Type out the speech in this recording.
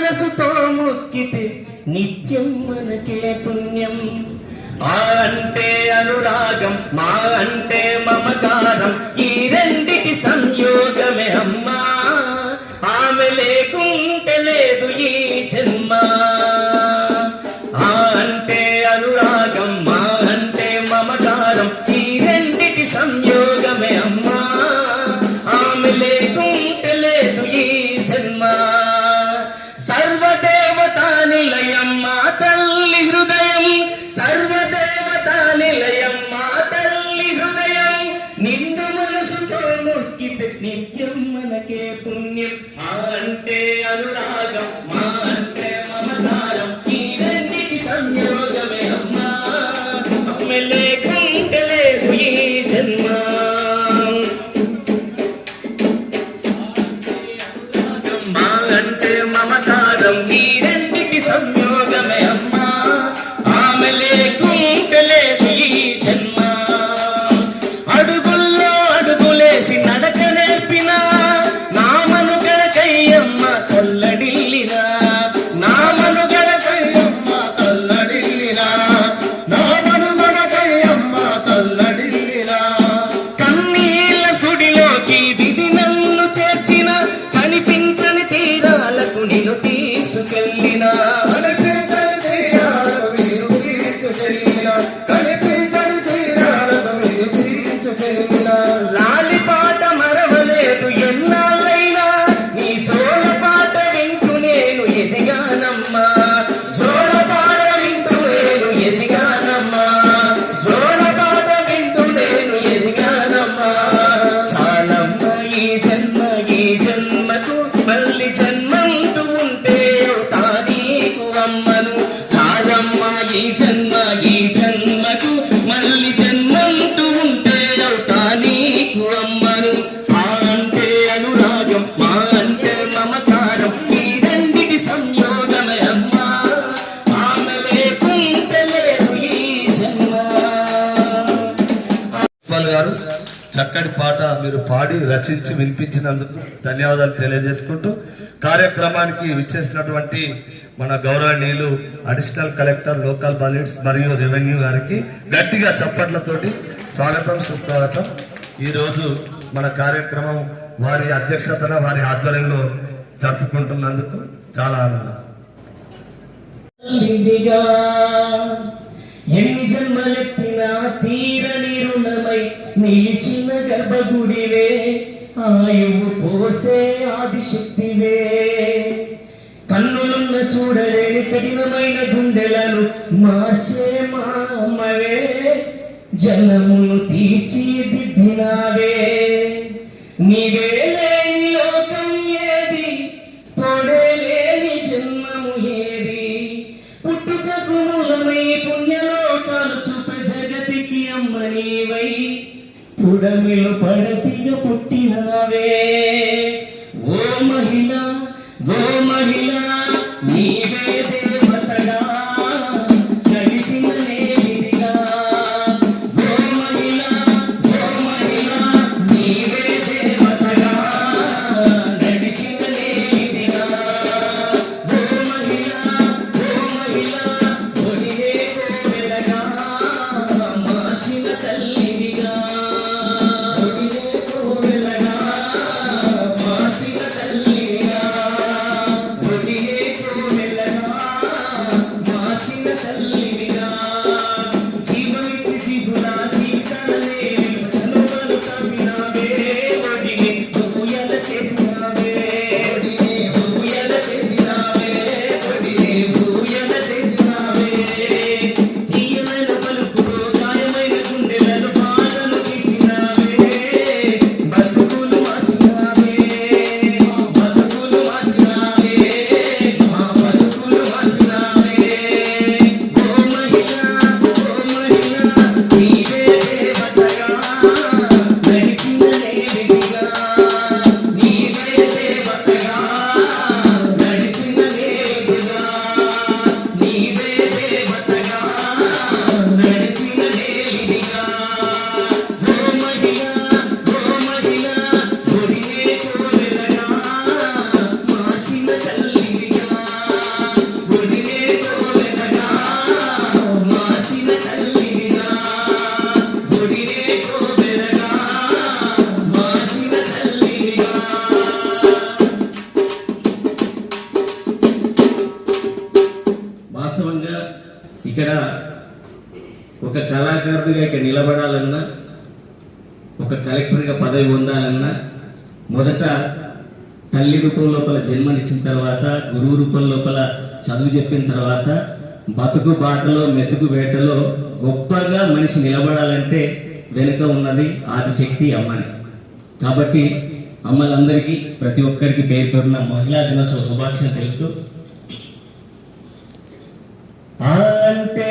మనసుతో మొక్కితే నిత్యం మనకే పుణ్యం. ఆ అంటే అనురాగం, మా అంటే మమకారం, ఈ రెండిటి సంయోగమే అమ్మా. ఆమె లేకుంటే లేదు ఈ జన్మ. ఆ అంటే అనురాగం, మా అంటే మమకారం, ఈ రెండిటి సంయోగమే అమ్మా. ఆమె లేకుంటే లేదు ఈ జన్మ. సర్వదేవతా నిలయం మా తల్లి హృదయం, సర్వదేవతా నిలయం మా తల్లి హృదయం. నిండు మనసుతో మొక్కితే నిత్యం మనకే పుణ్యం. ఆ అంటే అనురాగం, మా అంటే మమకారం, ఈ రెండిటి సంయోగమే అమ్మా. ఆమె లేకుంటే లేదు ఈ జన్మ. మా అంటే మమకారం, ఈ రెండిటి సంయోగమే అమ్మా. ఆమె లేకుంటే లేదు ఈ జన్మ. అడుగుల్లో అడుగులేసి నడక నేర్పిన నా మనుగడకయ్యమ్మ తల్లడిల్లిన, నా మనుగడకయ్యమ్మ తల్లడిల్లిన, నా మనుగడకయ్యమ్మ తల్లడిల్లిన. కన్నీళ్ళ సుడిలోకి విధి నన్ను చేర్చిన, కనిపించని తీరాలకు నిన్ను తీసుకెళ్ళిన, కనిపించని తీరాలకు నిన్ను తీసుకెళ్ళిన, కనిపించని తీరాలకు నిన్ను తీసుకెళ్ళిన. లాలిపాట మరవలేదు ఎన్నాళ్ళైనా, నీ జోలపాట వింటూ నేను ఎదిగానమ్మా. జోలపాట వింటూ నేను ఎదిగానమ్మా, జోలపాట వింటూ నేను ఎదిగానమ్మా. చాలమ్మ ఈ జన్మ, ఈ జన్మకు మళ్ళీ జన్మంటూ ఉంటే అవుతా నీకు అమ్మను. చాలమ్మ ఈ జన్మ, ఈ జన్మకు మళ్ళీ జన్మంటూ ఉంటే అవుతా నీకు అమ్మను. ఆ అంటే అనురాగం, మా అంటే మమకారం, ఈ రెండిటి సంయోగమే అమ్మా. ఆమె లేకుంటే లేదు ఈ జన్మ. గారు చక్కటి పాట మీరు పాడి రచించి వినిపించినందుకు ధన్యవాదాలు తెలియజేసుకుంటూ, కార్యక్రమానికి విచ్చేసినటువంటి మన గౌరవనీయులు అడిషనల్ కలెక్టర్ లోకల్ బాలిడ్స్ మరియు రెవెన్యూ గారికి గట్టిగా చప్పట్లతోటి స్వాగతం సుస్వాగతం. ఈరోజు మన కార్యక్రమం వారి అధ్యక్షతన వారి ఆధ్వర్యంలో జరుపుకుంటున్నందుకు చాలా ఆనందం. తల్లివిగా ఎన్ని జన్మలెత్తినా తీరని రుణమై నిలిచిన గర్భగుడివే, ఆయువు పోసే ఆదిశక్తివే. కన్నులున్న చూడలేని కఠినమైన గుండెలను మార్చే మా అమ్మవే, జనమును తీర్చిదిద్దినావే. నీవే లేని లోకం ఏది, తోడే లేని జన్మము ఏది. పుట్టుకకు మూలమై పుణ్యలోకాలు చూపే జగతికి అమ్మ నీవై, పుడమిలో పడతిగా పుట్టినావే. ఓ మహిళ, ఓ మహిళ, నీవే దేవతగా నడిచిన నేలిదిగా. ఓ మహిళ, ఓ మహిళ, నీవే దేవతగా నడిచిన నేలిదిగా. ఓ మహిళ, ఓ మహిళ, ఒడిగే కోవెలగా మార్చిన తల్లివిగా. కళాకారుడిగా ఇక్కడ నిలబడాలన్నా, ఒక కలెక్టర్గా పదవి పొందాలన్నా మొదట తల్లి రూపం లోపల జన్మనిచ్చిన తర్వాత, గురువు రూపం లోపల చదువు చెప్పిన తర్వాత, బతుకు బాటలో మెతుకు వేటలో గొప్పగా మనిషి నిలబడాలంటే వెనుక ఉన్నది ఆదిశక్తి అమ్మని. కాబట్టి అమ్మలందరికీ ప్రతి ఒక్కరికి పేరు పేరున మహిళా దినోత్సవ శుభాకాంక్షలు తెలుపుతూ అంటే